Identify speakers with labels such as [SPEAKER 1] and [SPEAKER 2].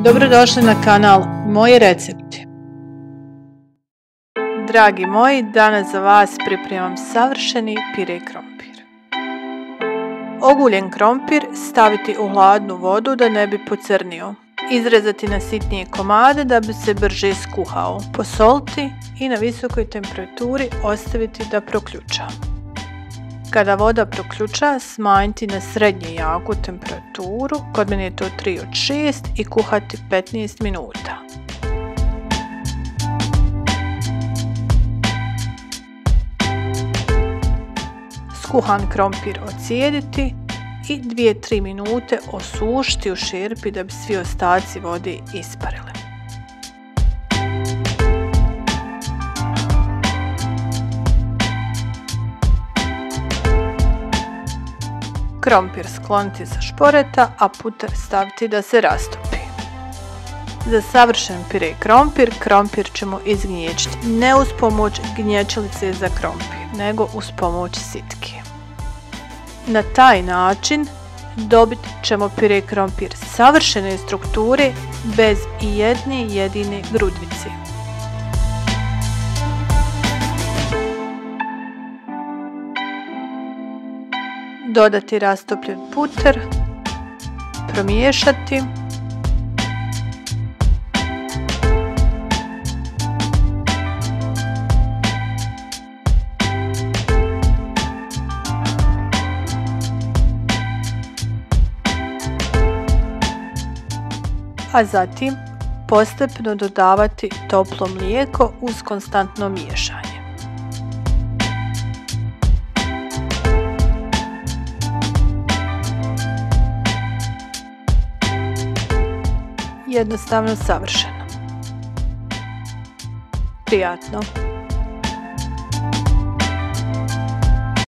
[SPEAKER 1] Dobrodošli na kanal Moji recepti. Dragi moji, danas za vas pripremam savršeni pire krompir. Oguljen krompir staviti u hladnu vodu da ne bi pocrnio. Izrezati na sitnije komade da bi se brže skuhao. Posoliti i na visokoj temperaturi ostaviti da proključa. Kada voda proključa, smanjiti na srednje jaku temperaturu, kod mene je to 3 od 6 i kuhati 15 minuta. Skuhan krompir ocijediti i 2-3 minute osušiti u šerpi da bi svi ostaci vode isparili. Krompir skloniti sa šporeta, a putar staviti da se rastopi. Za savršen pire krompir ćemo izgnječiti ne uz pomoć gnječilice za krompir, nego uz pomoć sitke. Na taj način dobit ćemo pire krompir savršene strukture bez ijedne jedine grudvice. Dodati rastopljen putar, promiješati. A zatim postepeno dodavati toplo mlijeko uz konstantno miješanje. Jednostavno savršeno. Prijatno.